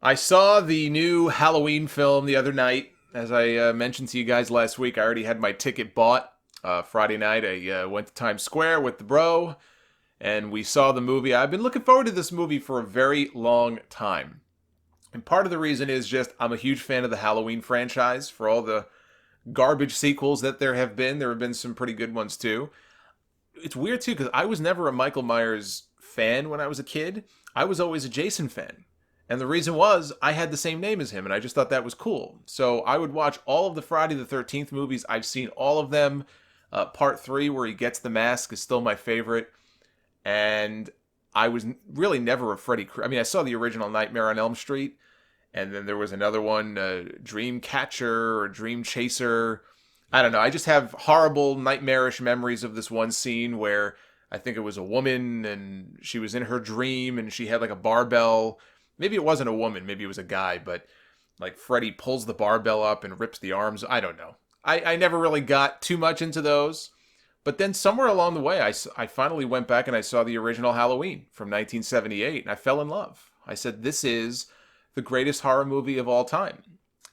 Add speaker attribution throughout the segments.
Speaker 1: I saw the new Halloween film the other night. As I mentioned to you guys last week, I already had my ticket bought. Friday night, I went to Times Square with the bro, and we saw the movie. I've been looking forward to this movie for a very long time. And part of the reason is just I'm a huge fan of the Halloween franchise. For all the garbage sequels that there have been some pretty good ones too. It's weird too, because I was never a Michael Myers fan when I was a kid. I was always a Jason fan. And the reason was I had the same name as him, and I just thought that was cool. So I would watch all of the Friday the 13th movies. I've seen all of them. Part 3, where he gets the mask, is still my favorite. And I was really never a Freddy Krueger. I mean, I saw the original Nightmare on Elm Street, and then there was another one, Dream Catcher or Dream Chaser. I don't know. I just have horrible, nightmarish memories of this one scene where I think it was a woman, and she was in her dream, and she had like a barbell. Maybe it wasn't a woman, maybe it was a guy, but like Freddy pulls the barbell up and rips the arms. I don't know. I never really got too much into those. But then somewhere along the way, I finally went back and I saw the original Halloween from 1978, and I fell in love. I said, this is the greatest horror movie of all time.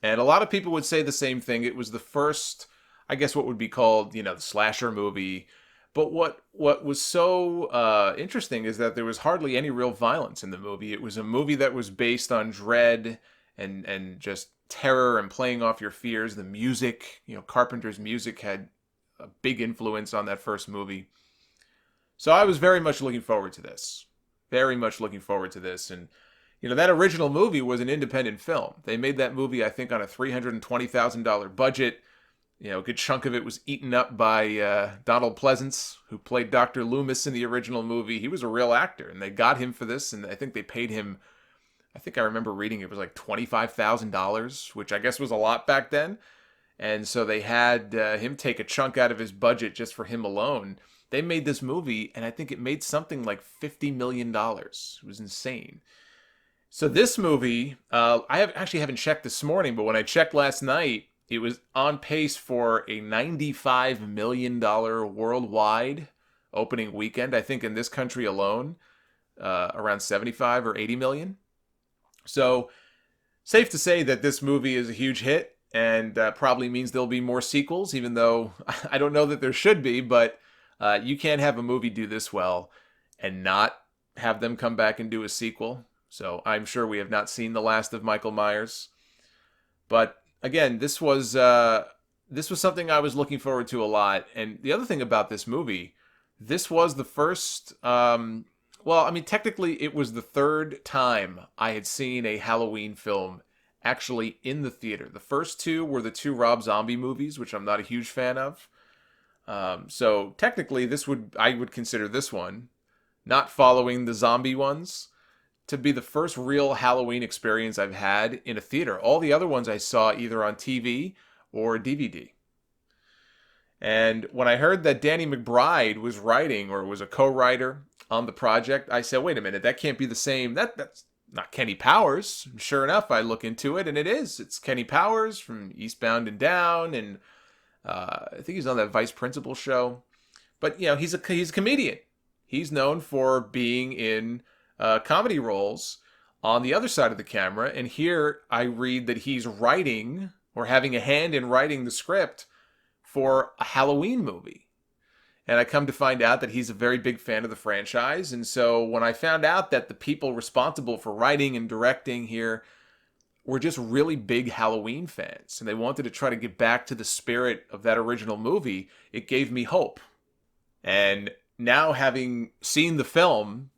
Speaker 1: And a lot of people would say the same thing. It was the first, I guess what would be called, the slasher movie. But what was so interesting is that there was hardly any real violence in the movie. It was a movie that was based on dread and just terror and playing off your fears. The music, Carpenter's music had a big influence on that first movie. So I was very much looking forward to this. Very much looking forward to this. And, that original movie was an independent film. They made that movie, I think, on a $320,000 budget. A good chunk of it was eaten up by Donald Pleasance, who played Dr. Loomis in the original movie. He was a real actor, and they got him for this, and I think they paid him, I think I remember reading it was like $25,000, which I guess was a lot back then. And so they had him take a chunk out of his budget just for him alone. They made this movie, and I think it made something like $50 million. It was insane. So this movie, actually haven't checked this morning, but when I checked last night, it was on pace for a $95 million worldwide opening weekend. I think in this country alone, around 75 or 80 million. So safe to say that this movie is a huge hit, and probably means there'll be more sequels, even though I don't know that there should be, but you can't have a movie do this well and not have them come back and do a sequel. So I'm sure we have not seen the last of Michael Myers. But again, this was something I was looking forward to a lot. And the other thing about this movie, this was the first, technically it was the third time I had seen a Halloween film actually in the theater. The first two were the two Rob Zombie movies, which I'm not a huge fan of. So technically I would consider this one, not following the zombie ones, to be the first real Halloween experience I've had in a theater. All the other ones I saw either on TV or DVD. And when I heard that Danny McBride was writing or was a co-writer on the project, I said, wait a minute, that can't be the same. That's not Kenny Powers. And sure enough, I look into it, and it is. It's Kenny Powers from Eastbound and Down, and I think he's on that Vice Principal show. But, he's a comedian. He's known for being in comedy roles on the other side of the camera, and here I read that he's writing or having a hand in writing the script for a Halloween movie. And I come to find out that he's a very big fan of the franchise, and so when I found out that the people responsible for writing and directing here were just really big Halloween fans, and they wanted to try to get back to the spirit of that original movie, it gave me hope. And now, having seen the film,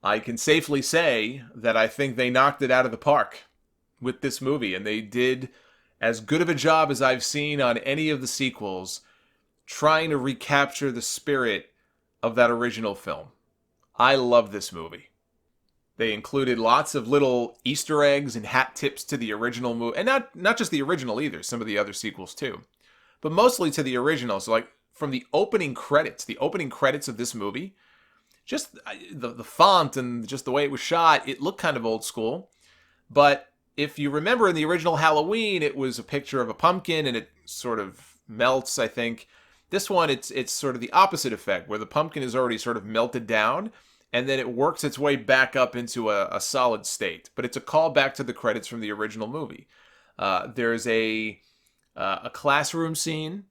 Speaker 1: I can safely say that I think they knocked it out of the park with this movie, and they did as good of a job as I've seen on any of the sequels trying to recapture the spirit of that original film. I love this movie. They included lots of little Easter eggs and hat tips to the original movie, and not just the original either, some of the other sequels too, but mostly to the original. So like from the opening credits of this movie, just the font and just the way it was shot, it looked kind of old school. But if you remember in the original Halloween, it was a picture of a pumpkin and it sort of melts, I think. This one, it's sort of the opposite effect, where the pumpkin is already sort of melted down and then it works its way back up into a solid state. But it's a callback to the credits from the original movie. There's a classroom scene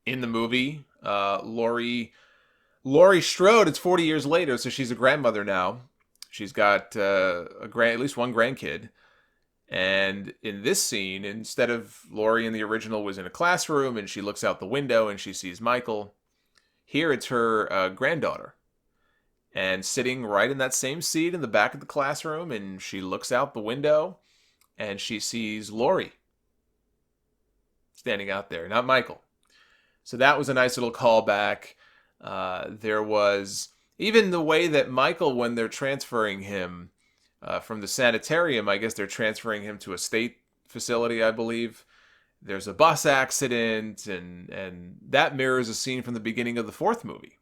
Speaker 1: in the movie. Laurie Strode, it's 40 years later, so she's a grandmother now. She's got at least one grandkid. And in this scene, instead of Laurie in the original was in a classroom and she looks out the window and she sees Michael, here it's her granddaughter. And sitting right in that same seat in the back of the classroom, and she looks out the window and she sees Laurie standing out there, not Michael. So that was a nice little callback. There was even the way that Michael, when they're transferring him from the sanitarium, I guess they're transferring him to a state facility, I believe. There's a bus accident, and that mirrors a scene from the beginning of the fourth movie.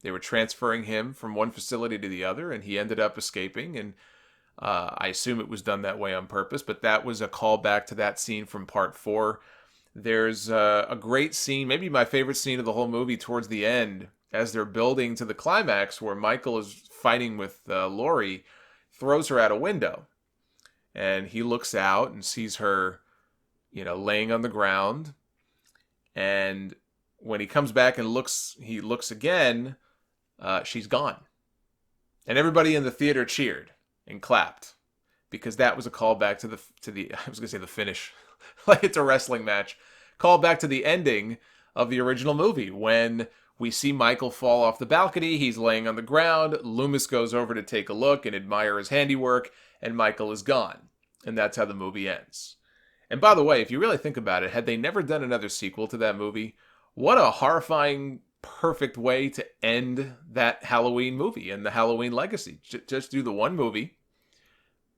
Speaker 1: They were transferring him from one facility to the other, and he ended up escaping, and I assume it was done that way on purpose, but that was a callback to that scene from part 4. There's a great scene, maybe my favorite scene of the whole movie, towards the end, as they're building to the climax where Michael is fighting with Laurie, throws her out a window. And he looks out and sees her, laying on the ground. And when he comes back and he looks again, she's gone. And everybody in the theater cheered and clapped, because that was a callback to the I was going to say the finish, like it's a wrestling match. Call back to the ending of the original movie when we see Michael fall off the balcony. He's laying on the ground. Loomis goes over to take a look and admire his handiwork, and Michael is gone. And that's how the movie ends. And by the way, if you really think about it, had they never done another sequel to that movie, what a horrifying, perfect way to end that Halloween movie and the Halloween legacy. Just do the one movie,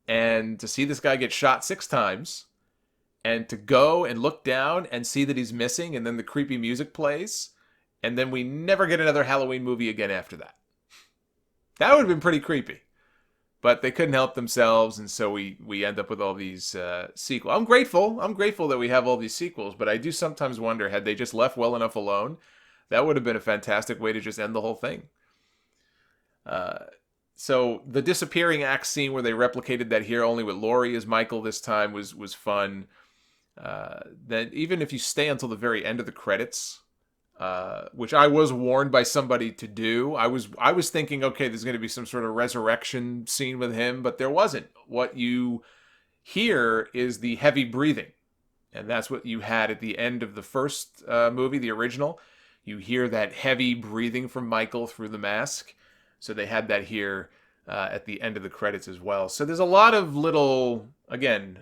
Speaker 1: and to see this guy get shot 6 times, and to go and look down and see that he's missing, and then the creepy music plays, and then we never get another Halloween movie again after that. That would have been pretty creepy. But they couldn't help themselves, and so we end up with all these sequels. I'm grateful that we have all these sequels, but I do sometimes wonder, had they just left well enough alone, that would have been a fantastic way to just end the whole thing. So the disappearing act scene where they replicated that here only with Laurie as Michael this time was fun. Then even if you stay until the very end of the credits, which I was warned by somebody to do, I was thinking, okay, there's going to be some sort of resurrection scene with him, but there wasn't. What you hear is the heavy breathing, and that's what you had at the end of the first movie, the original. You hear that heavy breathing from Michael through the mask. So they had that here at the end of the credits as well. So there's a lot of little, again,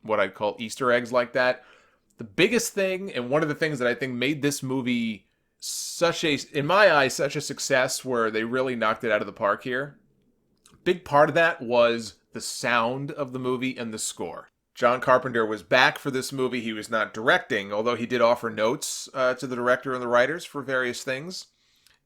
Speaker 1: what I'd call Easter eggs like that. The biggest thing, and one of the things that I think made this movie in my eyes, such a success, where they really knocked it out of the park here, big part of that was the sound of the movie and the score. John Carpenter was back for this movie. He was not directing, although he did offer notes to the director and the writers for various things.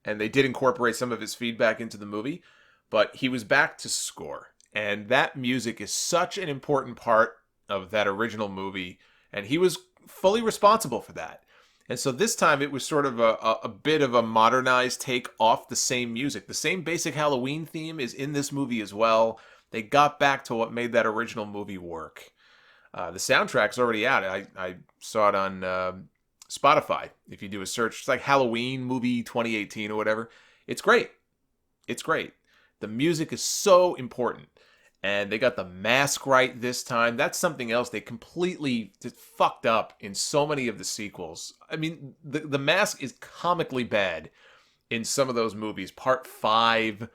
Speaker 1: And they did incorporate some of his feedback into the movie. But he was back to score. And that music is such an important part of that original movie. And he was fully responsible for that. And so this time it was sort of a bit of a modernized take off the same music. The same basic Halloween theme is in this movie as well. They got back to what made that original movie work. The soundtrack's already out. I saw it on Spotify. If you do a search, it's like Halloween movie 2018 or whatever. It's great. It's great. The music is so important. And they got the mask right this time. That's something else they completely fucked up in so many of the sequels. I mean, the mask is comically bad in some of those movies. Part 5,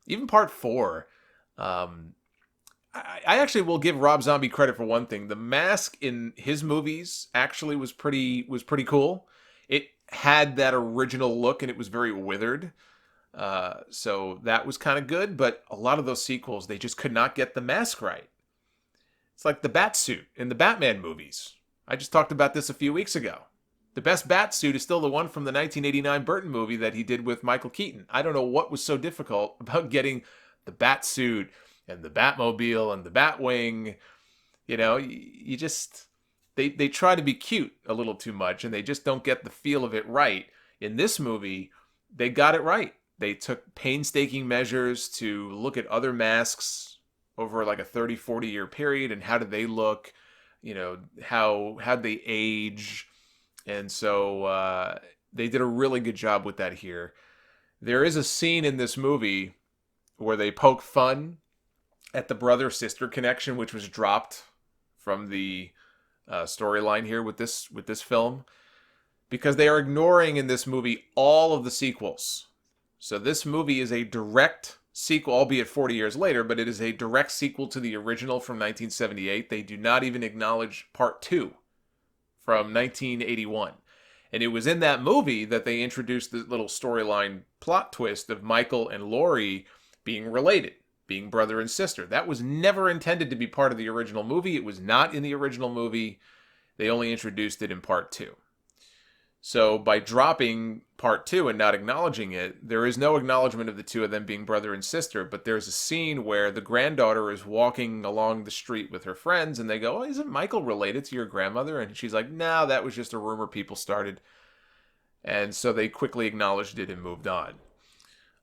Speaker 1: even Part 4. I actually will give Rob Zombie credit for one thing. The mask in his movies actually was pretty cool. It had that original look, and it was very withered. So that was kind of good, but a lot of those sequels, they just could not get the mask right. It's like the bat suit in the Batman movies. I just talked about this a few weeks ago. The best bat suit is still the one from the 1989 Burton movie that he did with Michael Keaton. I don't know what was so difficult about getting the bat suit and the Batmobile and the Batwing. You know, you just, they try to be cute a little too much, and they just don't get the feel of it right. In this movie, they got it right. They took painstaking measures to look at other masks over like a 30, 40-year period, and how did they look, how'd they age. And so they did a really good job with that here. There is a scene in this movie where they poke fun at the brother-sister connection, which was dropped from the storyline here with this film, because they are ignoring in this movie all of the sequels. So this movie is a direct sequel, albeit 40 years later, but it is a direct sequel to the original from 1978. They do not even acknowledge Part 2 from 1981. And it was in that movie that they introduced the little storyline plot twist of Michael and Laurie being related, being brother and sister. That was never intended to be part of the original movie. It was not in the original movie. They only introduced it in Part 2. So by dropping Part 2 and not acknowledging it, there is no acknowledgement of the two of them being brother and sister, but there's a scene where the granddaughter is walking along the street with her friends, and they go, "Oh, isn't Michael related to your grandmother?" And she's like, "No, that was just a rumor people started." And so they quickly acknowledged it and moved on.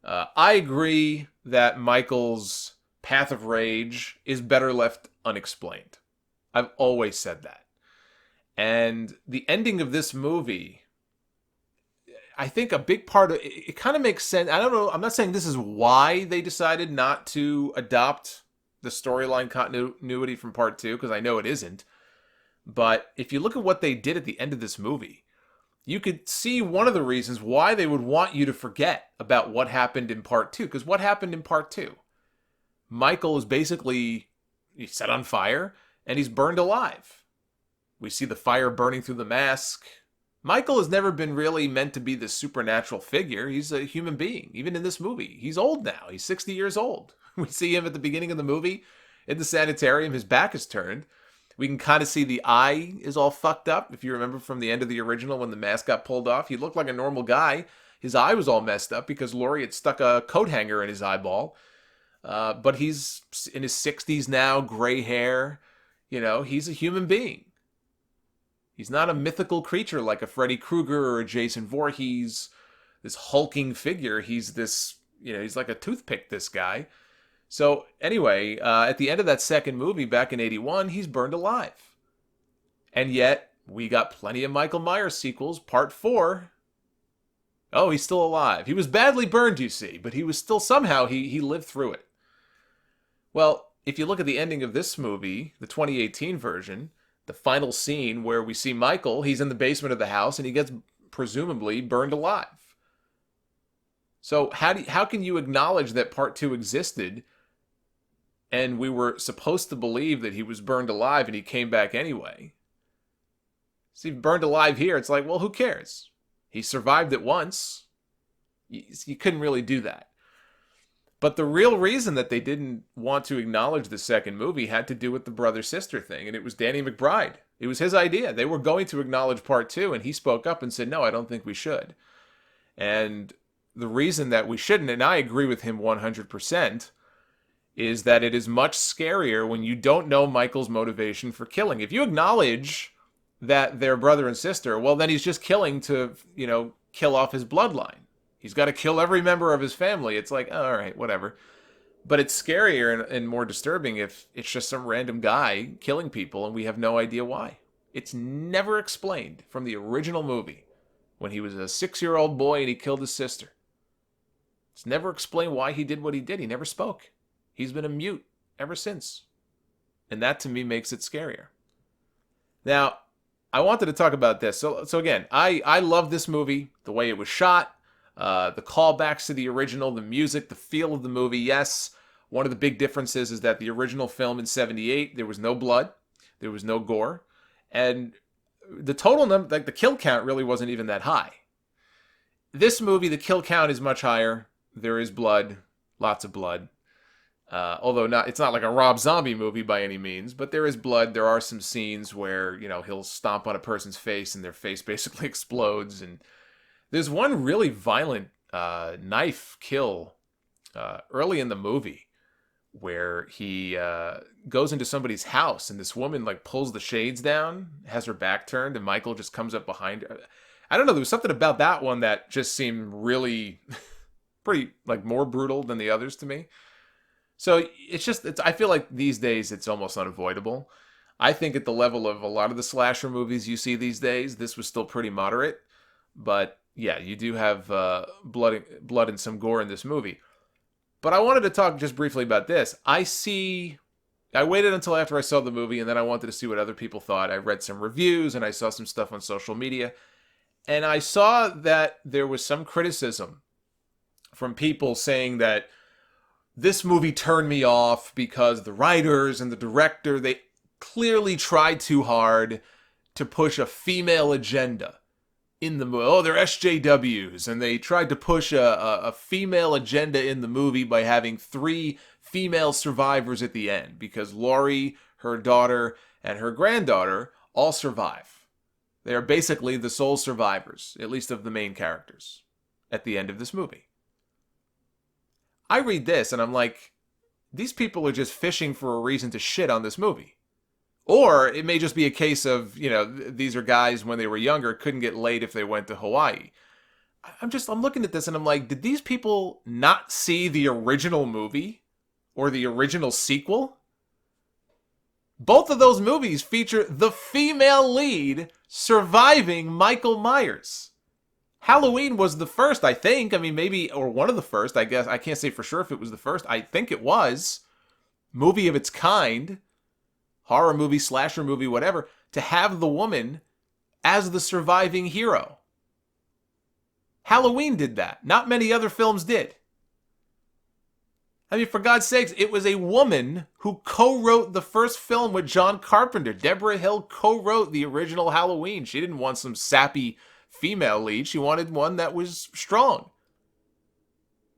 Speaker 1: I agree that Michael's path of rage is better left unexplained. I've always said that. And the ending of this movie, I think a big part of it kind of makes sense. I don't know. I'm not saying this is why they decided not to adopt the storyline continuity from Part 2, because I know it isn't. But if you look at what they did at the end of this movie, you could see one of the reasons why they would want you to forget about what happened in Part 2. Because what happened in Part 2? Michael is basically he's set on fire and he's burned alive. We see the fire burning through the mask. Michael has never been really meant to be this supernatural figure. He's a human being, even in this movie. He's old now. He's 60 years old. We see him at the beginning of the movie in the sanitarium. His back is turned. We can kind of see the eye is all fucked up. If you remember from the end of the original when the mask got pulled off, he looked like a normal guy. His eye was all messed up because Laurie had stuck a coat hanger in his eyeball. But he's in his 60s now, gray hair. He's a human being. He's not a mythical creature like a Freddy Krueger or a Jason Voorhees, this hulking figure. He's this, he's like a toothpick, this guy. So anyway, at the end of that second movie back in 81, he's burned alive. And yet, we got plenty of Michael Myers sequels. Part 4, oh, he's still alive. He was badly burned, you see, but he was still somehow, he lived through it. Well, if you look at the ending of this movie, the 2018 version, the final scene where we see Michael, he's in the basement of the house and he gets presumably burned alive. So how can you acknowledge that Part 2 existed and we were supposed to believe that he was burned alive and he came back anyway? See, burned alive here, it's like, well, who cares? He survived it once. You couldn't really do that. But the real reason that they didn't want to acknowledge the second movie had to do with the brother-sister thing, and it was Danny McBride. It was his idea. They were going to acknowledge Part 2, and he spoke up and said, no, I don't think we should. And the reason that we shouldn't, and I agree with him 100%, is that it is much scarier when you don't know Michael's motivation for killing. If you acknowledge that they're brother and sister, well, then he's just killing to, kill off his bloodline. He's got to kill every member of his family. It's like, oh, all right, whatever. But it's scarier and more disturbing if it's just some random guy killing people and we have no idea why. It's never explained from the original movie when he was a 6-year-old boy and he killed his sister. It's never explained why he did what he did. He never spoke. He's been a mute ever since. And that to me makes it scarier. Now, I wanted to talk about this. So again, I love this movie, the way it was shot. The callbacks to the original, the music, the feel of the movie. Yes, one of the big differences is that the original film in 78, there was no blood, there was no gore, and the total number, like the kill count really wasn't even that high. This movie, the kill count is much higher. There is blood, lots of blood. Although it's not like a Rob Zombie movie by any means, but there is blood. There are some scenes where, he'll stomp on a person's face and their face basically explodes, and there's one really violent knife kill early in the movie where he goes into somebody's house and this woman pulls the shades down, has her back turned, and Michael just comes up behind her. I don't know, there was something about that one that just seemed really pretty, like, more brutal than the others to me. So I feel like these days it's almost unavoidable. I think at the level of a lot of the slasher movies you see these days, this was still pretty moderate. But yeah, you do have blood and some gore in this movie. But I wanted to talk just briefly about this. I waited until after I saw the movie, and then I wanted to see what other people thought. I read some reviews, and I saw some stuff on social media. And I saw that there was some criticism from people saying that this movie turned me off because the writers and the director, they clearly tried too hard to push a female agenda in the movie. Oh, they're SJWs, and they tried to push a female agenda in the movie by having 3 female survivors at the end, because Laurie, her daughter, and her granddaughter all survive. They are basically the sole survivors, at least of the main characters, at the end of this movie. I read this and I'm like, these people are just fishing for a reason to shit on this movie. Or it may just be a case of, these are guys when they were younger, couldn't get laid if they went to Hawaii. I'm looking at this and I'm like, did these people not see the original movie or the original sequel? Both of those movies feature the female lead surviving Michael Myers. Halloween was the first, I think. I mean, maybe, or one of the first, I guess. I can't say for sure if it was the first. I think it was. Movie of its kind. Horror movie, slasher movie, whatever. To have the woman as the surviving hero. Halloween did that. Not many other films did. I mean, for God's sakes, it was a woman who co-wrote the first film with John Carpenter. Deborah Hill co-wrote the original Halloween. She didn't want some sappy female lead. She wanted one that was strong.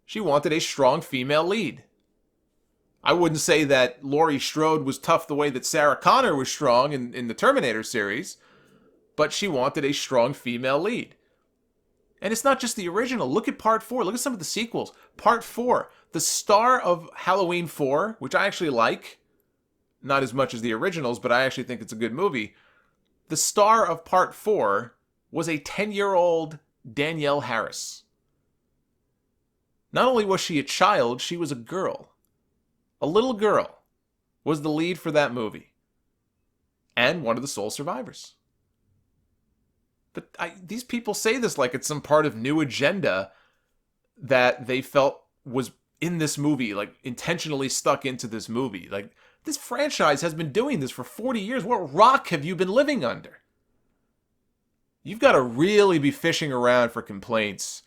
Speaker 1: She wanted a strong female lead. I wouldn't say that Laurie Strode was tough the way that Sarah Connor was strong in the Terminator series, but she wanted a strong female lead. And it's not just the original. Look at Part 4. Look at some of the sequels. Part 4. The star of Halloween 4, which I actually like, not as much as the originals, but I actually think it's a good movie. The star of Part 4 was a 10-year-old Danielle Harris. Not only was she a child, she was a girl. A little girl was the lead for that movie. And one of the sole survivors. But these people say this like it's some part of new agenda that they felt was in this movie, like intentionally stuck into this movie. Like, this franchise has been doing this for 40 years. What rock have you been living under? You've got to really be fishing around for complaints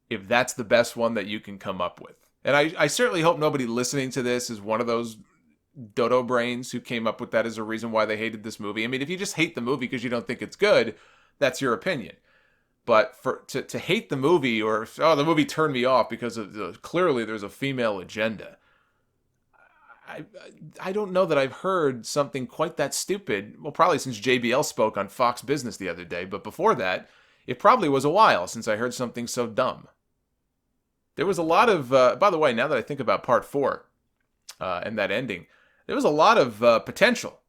Speaker 1: if that's the best one that you can come up with. And I certainly hope nobody listening to this is one of those dodo brains who came up with that as a reason why they hated this movie. I mean, if you just hate the movie because you don't think it's good, that's your opinion. But to hate the movie, or, oh, the movie turned me off because of clearly there's a female agenda. I don't know that I've heard something quite that stupid. Well, probably since JBL spoke on Fox Business the other day. But before that, it probably was a while since I heard something so dumb. There was a lot of, by the way, now that I think about Part 4 and that ending, there was a lot of potential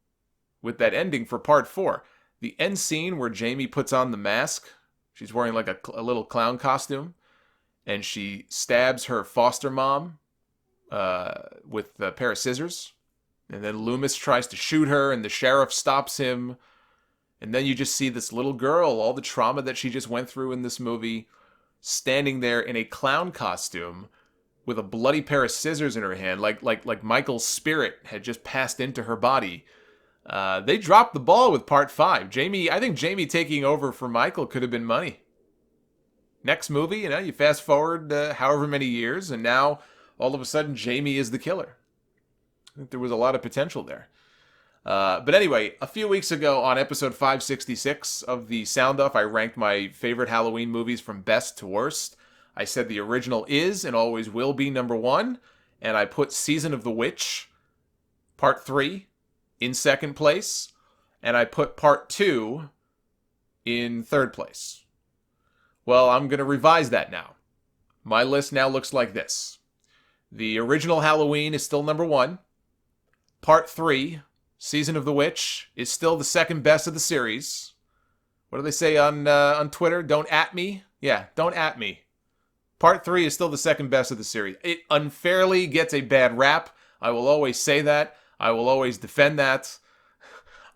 Speaker 1: with that ending for Part 4. The end scene where Jamie puts on the mask, she's wearing like a little clown costume, and she stabs her foster mom with a pair of scissors. And then Loomis tries to shoot her, and the sheriff stops him. And then you just see this little girl, all the trauma that she just went through in this movie, standing there in a clown costume with a bloody pair of scissors in her hand, like Michael's spirit had just passed into her body. They dropped the ball with Part 5. I think Jamie taking over for Michael could have been money. Next movie, you fast forward however many years, and now all of a sudden Jamie is the killer. I think there was a lot of potential there. But anyway, a few weeks ago on episode 566 of the Sound Off, I ranked my favorite Halloween movies from best to worst. I said the original is and always will be number 1, and I put Season of the Witch, Part 3, in second place, and I put Part 2 in third place. Well, I'm going to revise that now. My list now looks like this. The original Halloween is still number 1. Part 3, Season of the Witch, is still the second best of the series. What do they say on Twitter? Don't at me? Yeah, don't at me. Part 3 is still the second best of the series. It unfairly gets a bad rap. I will always say that. I will always defend that.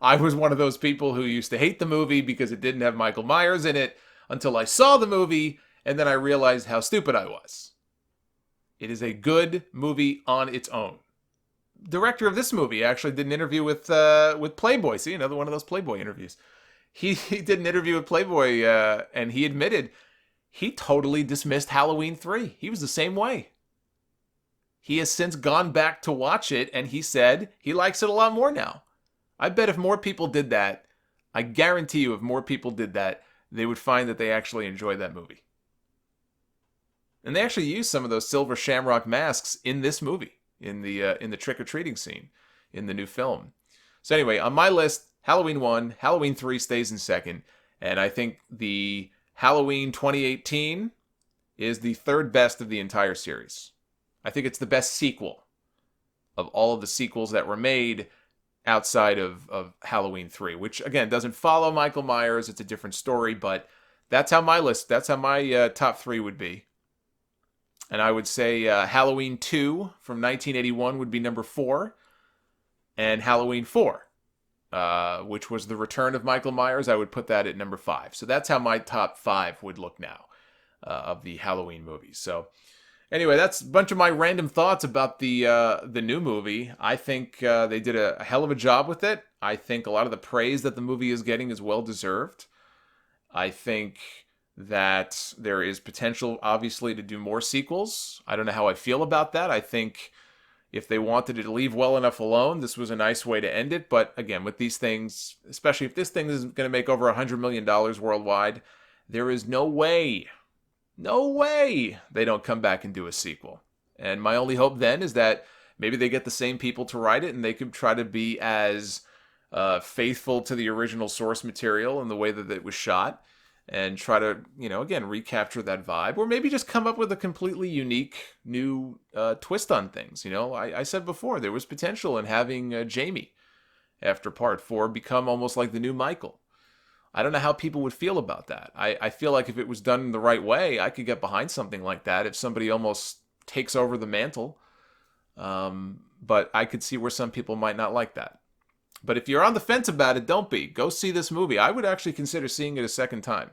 Speaker 1: I was one of those people who used to hate the movie because it didn't have Michael Myers in it until I saw the movie, and then I realized how stupid I was. It is a good movie on its own. Director of this movie actually did an interview with Playboy. See, another one of those Playboy interviews. He did an interview with Playboy, and he admitted he totally dismissed Halloween 3. He was the same way. He has since gone back to watch it, and he said he likes it a lot more now. I bet if more people did that, I guarantee you if more people did that, they would find that they actually enjoyed that movie. And they actually used some of those silver shamrock masks in this movie, in the trick-or-treating scene, in the new film. So anyway, on my list, Halloween 1, Halloween 3 stays in second, and I think the Halloween 2018 is the third best of the entire series. I think it's the best sequel of all of the sequels that were made outside of Halloween 3, which, again, doesn't follow Michael Myers. It's a different story, but that's how my top 3 would be. And I would say Halloween 2 from 1981 would be number 4, and Halloween 4, which was the return of Michael Myers, I would put that at number 5. So that's how my top 5 would look now of the Halloween movies. So anyway, that's a bunch of my random thoughts about the new movie. I think they did a hell of a job with it. I think a lot of the praise that the movie is getting is well-deserved. I think that there is potential, obviously, to do more sequels. I don't know how I feel about that. I think if they wanted to leave well enough alone, this was a nice way to end it. But again, with these things, especially if this thing is going to make over $100 million worldwide, there is no way they don't come back and do a sequel. And my only hope then is that maybe they get the same people to write it and they could try to be as faithful to the original source material and the way that it was shot, and try to, again, recapture that vibe, or maybe just come up with a completely unique new twist on things. I said before, there was potential in having Jamie, after part 4, become almost like the new Michael. I don't know how people would feel about that. I feel like if it was done the right way, I could get behind something like that if somebody almost takes over the mantle. But I could see where some people might not like that. But if you're on the fence about it, don't be. Go see this movie. I would actually consider seeing it a second time.